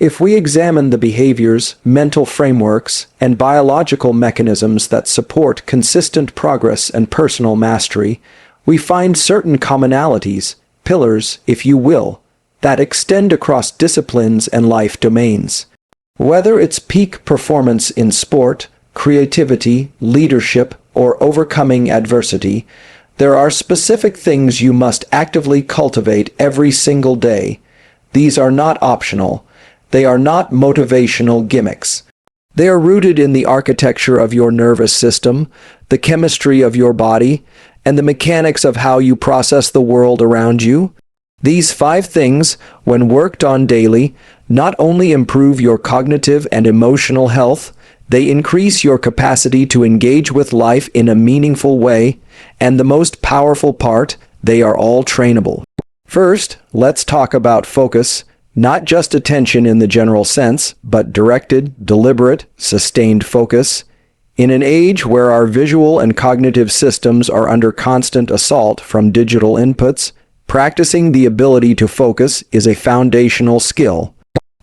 If we examine the behaviors, mental frameworks, and biological mechanisms that support consistent progress and personal mastery, we find certain commonalities, pillars, if you will, that extend across disciplines and life domains. Whether it's peak performance in sport, creativity, leadership, or overcoming adversity, there are specific things you must actively cultivate every single day. These are not optional. They are not motivational gimmicks. They are rooted in the architecture of your nervous system, the chemistry of your body, and the mechanics of how you process the world around you. These 5 things, when worked on daily, not only improve your cognitive and emotional health, they increase your capacity to engage with life in a meaningful way, and the most powerful part, they are all trainable. First, let's talk about focus, not just attention in the general sense, but directed, deliberate, sustained focus. In an age where our visual and cognitive systems are under constant assault from digital inputs, practicing the ability to focus is a foundational skill.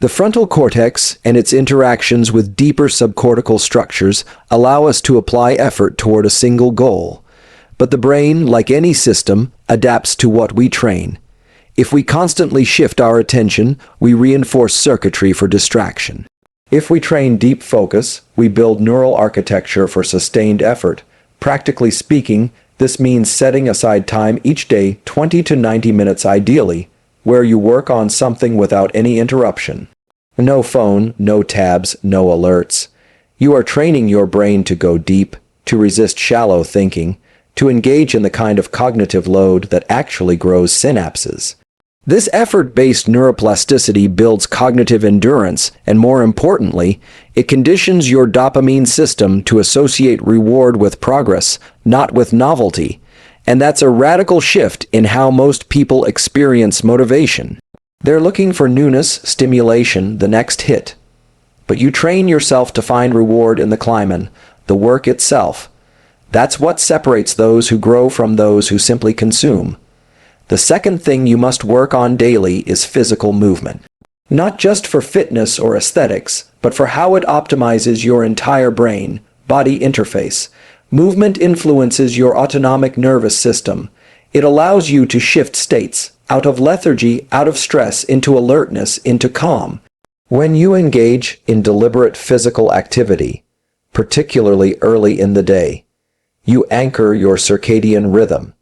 The frontal cortex and its interactions with deeper subcortical structures allow us to apply effort toward a single goal. But the brain, like any system, adapts to what we train. If we constantly shift our attention, we reinforce circuitry for distraction. If we train deep focus, we build neural architecture for sustained effort. Practically speaking, this means setting aside time each day, 20 to 90 minutes ideally, where you work on something without any interruption. No phone, no tabs, no alerts. You are training your brain to go deep, to resist shallow thinking, to engage in the kind of cognitive load that actually grows synapses. This effort-based neuroplasticity builds cognitive endurance, and more importantly, it conditions your dopamine system to associate reward with progress, not with novelty. And that's a radical shift in how most people experience motivation. They're looking for newness, stimulation, the next hit. But you train yourself to find reward in the climb, the work itself. That's what separates those who grow from those who simply consume. The second thing you must work on daily is physical movement. Not just for fitness or aesthetics, but for how it optimizes your entire brain-body interface. Movement influences your autonomic nervous system. It allows you to shift states, out of lethargy, out of stress, into alertness, into calm. When you engage in deliberate physical activity, particularly early in the day, you anchor your circadian rhythm,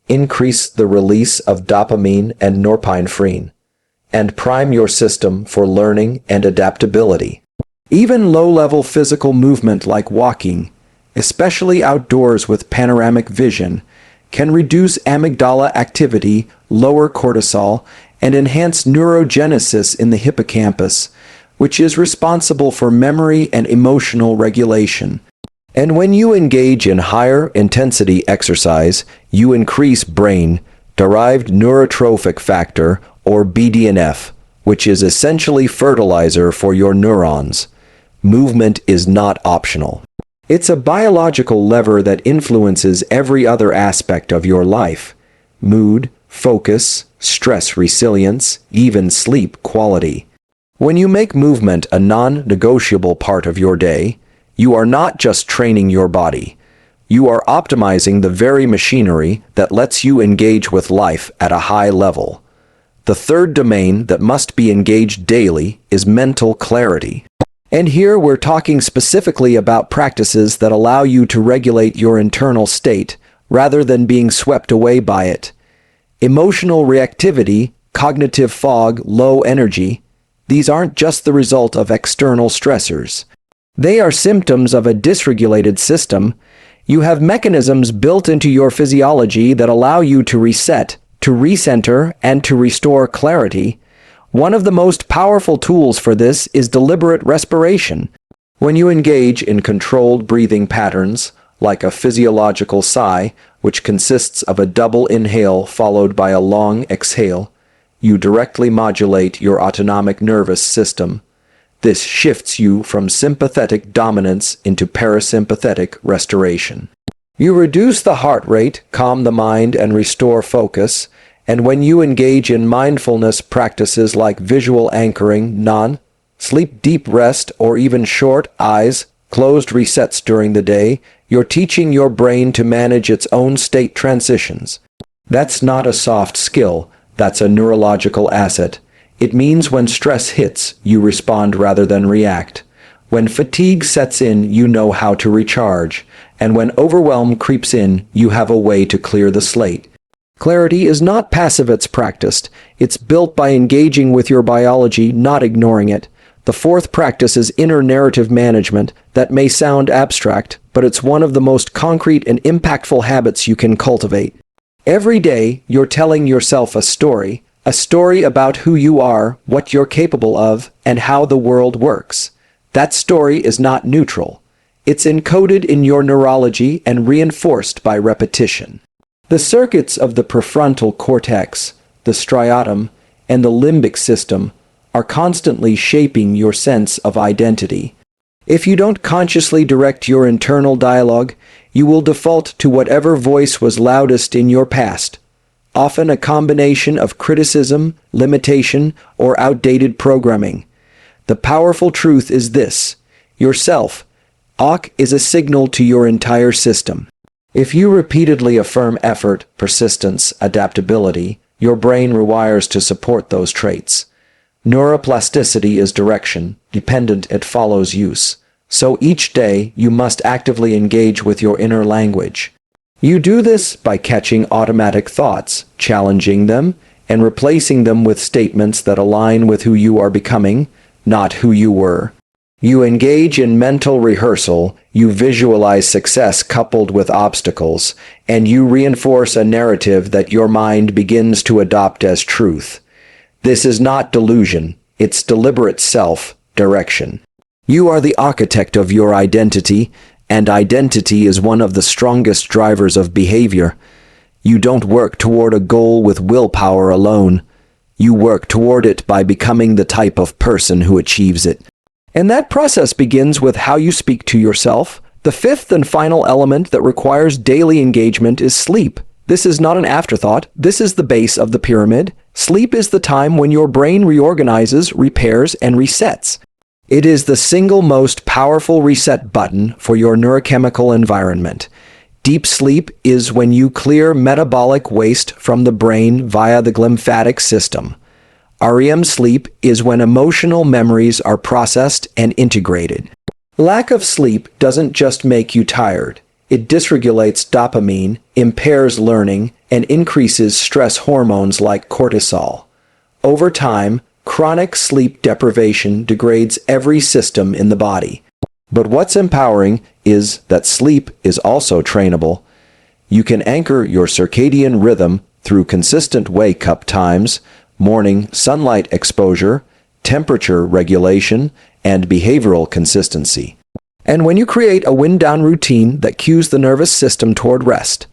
increase the release of dopamine and norepinephrine, and prime your system for learning and adaptability. Even low-level physical movement like walking, especially outdoors with panoramic vision, can reduce amygdala activity, lower cortisol, and enhance neurogenesis in the hippocampus, which is responsible for memory and emotional regulation. And when you engage in higher intensity exercise, you increase brain-derived neurotrophic factor, or BDNF, which is essentially fertilizer for your neurons. Movement is not optional. It's a biological lever that influences every other aspect of your life: mood, focus, stress resilience, even sleep quality. When you make movement a non-negotiable part of your day, you are not just training your body. You are optimizing the very machinery that lets you engage with life at a high level. The third domain that must be engaged daily is mental clarity. And here we're talking specifically about practices that allow you to regulate your internal state rather than being swept away by it. Emotional reactivity, cognitive fog, low energy, these aren't just the result of external stressors. They are symptoms of a dysregulated system. You have mechanisms built into your physiology that allow you to reset, to recenter, and to restore clarity. One of the most powerful tools for this is deliberate respiration. When you engage in controlled breathing patterns, like a physiological sigh, which consists of a double inhale followed by a long exhale, you directly modulate your autonomic nervous system. This shifts you from sympathetic dominance into parasympathetic restoration. You reduce the heart rate, calm the mind, and restore focus. And when you engage in mindfulness practices like visual anchoring, Sleep deep rest or even short eyes, closed resets during the day, you're teaching your brain to manage its own state transitions. That's not a soft skill, that's a neurological asset. It means when stress hits, you respond rather than react. When fatigue sets in, you know how to recharge. And when overwhelm creeps in, you have a way to clear the slate. Clarity is not passive, it's practiced. It's built by engaging with your biology, not ignoring it. The fourth practice is inner narrative management. That may sound abstract, but it's one of the most concrete and impactful habits you can cultivate. Every day, you're telling yourself a story about who you are, what you're capable of, and how the world works. That story is not neutral. It's encoded in your neurology and reinforced by repetition. The circuits of the prefrontal cortex, the striatum, and the limbic system are constantly shaping your sense of identity. If you don't consciously direct your internal dialogue, you will default to whatever voice was loudest in your past, often a combination of criticism, limitation, or outdated programming. The powerful truth is this: your self-talk is a signal to your entire system. If you repeatedly affirm effort, persistence, adaptability, your brain rewires to support those traits. Neuroplasticity is direction dependent, it follows use. So each day, you must actively engage with your inner language. You do this by catching automatic thoughts, challenging them, and replacing them with statements that align with who you are becoming, not who you were. You engage in mental rehearsal, you visualize success coupled with obstacles, and you reinforce a narrative that your mind begins to adopt as truth. This is not delusion, it's deliberate self-direction. You are the architect of your identity, and identity is one of the strongest drivers of behavior. You don't work toward a goal with willpower alone. You work toward it by becoming the type of person who achieves it. And that process begins with how you speak to yourself. The fifth and final element that requires daily engagement is sleep. This is not an afterthought. This is the base of the pyramid. Sleep is the time when your brain reorganizes, repairs, and resets. It is the single most powerful reset button for your neurochemical environment. Deep sleep is when you clear metabolic waste from the brain via the glymphatic system. REM sleep is when emotional memories are processed and integrated. Lack of sleep doesn't just make you tired. It dysregulates dopamine, impairs learning, and increases stress hormones like cortisol. Over time, chronic sleep deprivation degrades every system in the body. But what's empowering is that sleep is also trainable. You can anchor your circadian rhythm through consistent wake-up times, morning sunlight exposure, temperature regulation, and behavioral consistency. And when you create a wind-down routine that cues the nervous system toward rest,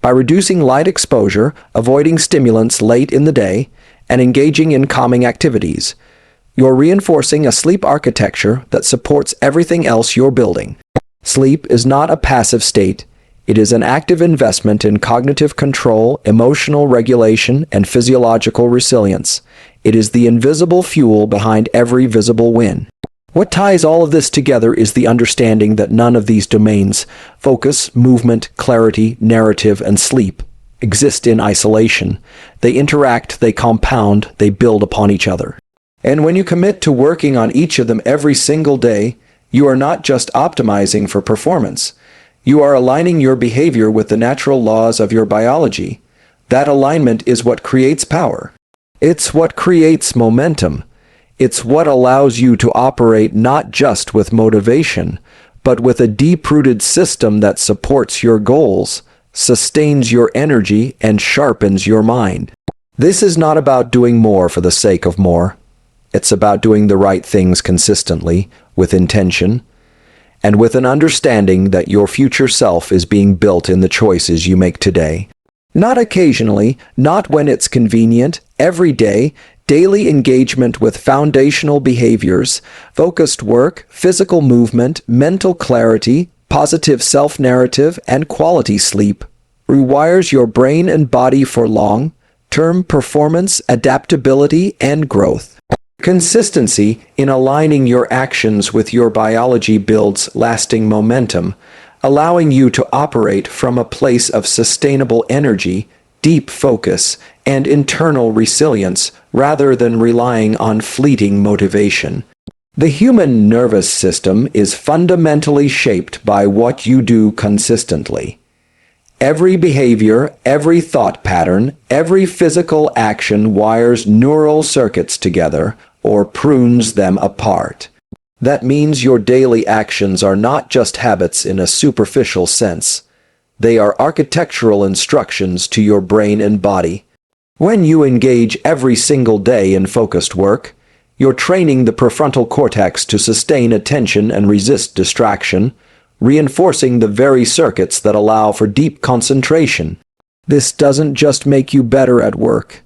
by reducing light exposure, avoiding stimulants late in the day, and engaging in calming activities, you're reinforcing a sleep architecture that supports everything else you're building. Sleep is not a passive state. It is an active investment in cognitive control, emotional regulation, and physiological resilience. It is the invisible fuel behind every visible win. What ties all of this together is the understanding that none of these domains, focus, movement, clarity, narrative, and sleep, exist in isolation. They interact, they compound, they build upon each other. And when you commit to working on each of them every single day, you are not just optimizing for performance. You are aligning your behavior with the natural laws of your biology. That alignment is what creates power. It's what creates momentum. It's what allows you to operate not just with motivation, but with a deep-rooted system that supports your goals, sustains your energy, and sharpens your mind. This is not about doing more for the sake of more. It's about doing the right things consistently, with intention, and with an understanding that your future self is being built in the choices you make today. Not occasionally, not when it's convenient, every day. Daily engagement with foundational behaviors, focused work, physical movement, mental clarity, positive self-narrative, and quality sleep rewires your brain and body for long-term performance, adaptability, and growth. Consistency in aligning your actions with your biology builds lasting momentum, allowing you to operate from a place of sustainable energy, deep focus, and internal resilience rather than relying on fleeting motivation. The human nervous system is fundamentally shaped by what you do consistently. Every behavior, every thought pattern, every physical action wires neural circuits together or prunes them apart. That means your daily actions are not just habits in a superficial sense. They are architectural instructions to your brain and body. When you engage every single day in focused work, you're training the prefrontal cortex to sustain attention and resist distraction, reinforcing the very circuits that allow for deep concentration. This doesn't just make you better at work.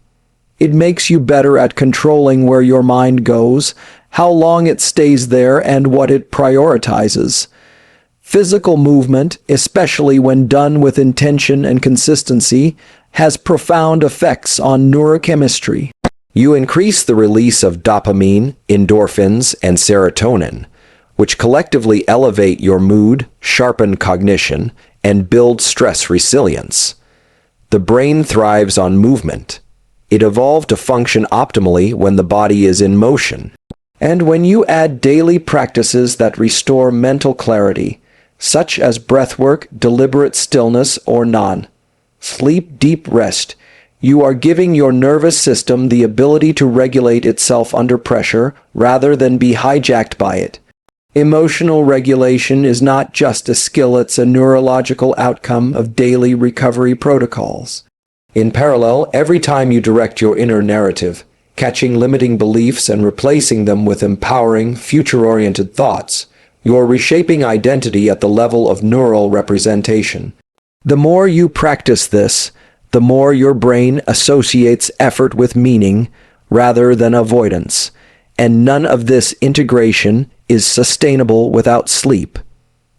It makes you better at controlling where your mind goes, how long it stays there, and what it prioritizes. Physical movement, especially when done with intention and consistency, has profound effects on neurochemistry. You increase the release of dopamine, endorphins, and serotonin, which collectively elevate your mood, sharpen cognition, and build stress resilience. The brain thrives on movement. It evolved to function optimally when the body is in motion. And when you add daily practices that restore mental clarity, such as breathwork, deliberate stillness, or non-sleep deep rest, you are giving your nervous system the ability to regulate itself under pressure rather than be hijacked by it. Emotional regulation is not just a skill, it's a neurological outcome of daily recovery protocols. In parallel, every time you direct your inner narrative, catching limiting beliefs and replacing them with empowering, future-oriented thoughts, you're reshaping identity at the level of neural representation. The more you practice this, the more your brain associates effort with meaning rather than avoidance, and none of this integration is sustainable without sleep.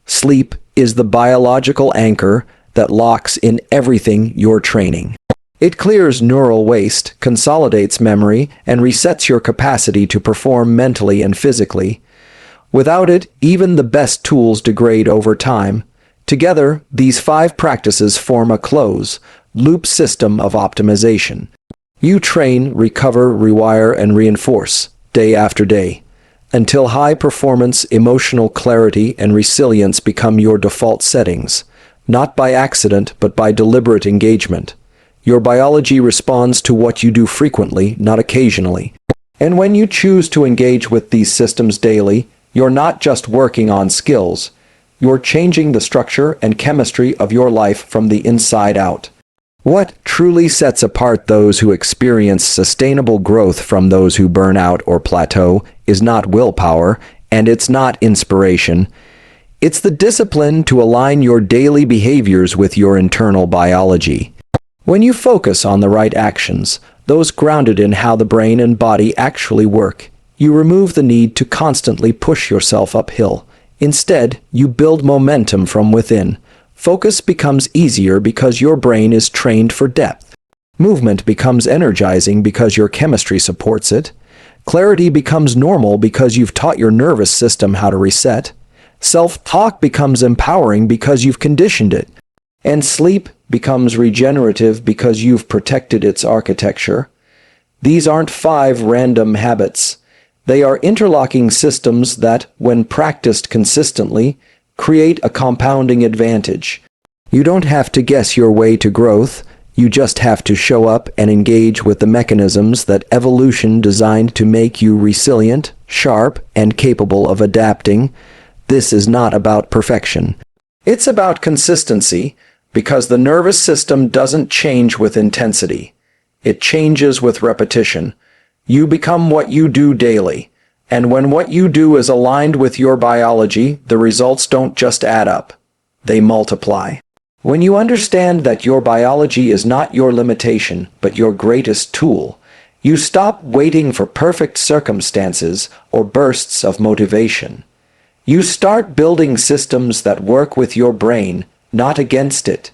Sleep is the biological anchor that locks in everything you're training. It clears neural waste, consolidates memory, and resets your capacity to perform mentally and physically. Without it, even the best tools degrade over time. Together, these 5 practices form a closed-loop system of optimization. You train, recover, rewire, and reinforce, day after day, until high performance, emotional clarity, and resilience become your default settings, not by accident but by deliberate engagement. Your biology responds to what you do frequently, not occasionally. And when you choose to engage with these systems daily, you're not just working on skills, you're changing the structure and chemistry of your life from the inside out. What truly sets apart those who experience sustainable growth from those who burn out or plateau is not willpower, and it's not inspiration. It's the discipline to align your daily behaviors with your internal biology. When you focus on the right actions, those grounded in how the brain and body actually work, you remove the need to constantly push yourself uphill. Instead, you build momentum from within. Focus becomes easier because your brain is trained for depth. Movement becomes energizing because your chemistry supports it. Clarity becomes normal because you've taught your nervous system how to reset. Self-talk becomes empowering because you've conditioned it. And sleep becomes regenerative because you've protected its architecture. These aren't 5 random habits. They are interlocking systems that, when practiced consistently, create a compounding advantage. You don't have to guess your way to growth, you just have to show up and engage with the mechanisms that evolution designed to make you resilient, sharp, and capable of adapting. This is not about perfection. It's about consistency, because the nervous system doesn't change with intensity. It changes with repetition. You become what you do daily. And when what you do is aligned with your biology, the results don't just add up. They multiply. When you understand that your biology is not your limitation, but your greatest tool, you stop waiting for perfect circumstances or bursts of motivation. You start building systems that work with your brain, not against it.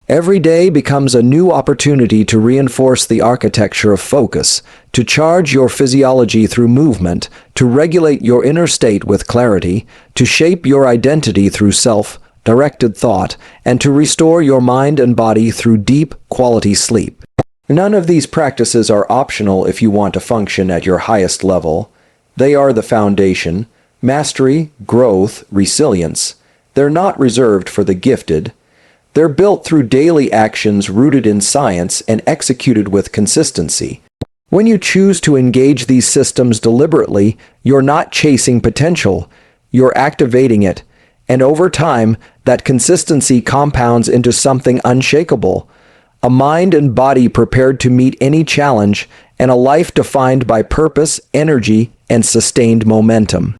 Every day becomes a new opportunity to reinforce the architecture of focus, to charge your physiology through movement, to regulate your inner state with clarity, to shape your identity through self-directed thought, and to restore your mind and body through deep, quality sleep. None of these practices are optional if you want to function at your highest level. They are the foundation: mastery, growth, resilience. They're not reserved for the gifted. They're built through daily actions rooted in science and executed with consistency. When you choose to engage these systems deliberately, you're not chasing potential, you're activating it. And over time, that consistency compounds into something unshakable: a mind and body prepared to meet any challenge, and a life defined by purpose, energy, and sustained momentum.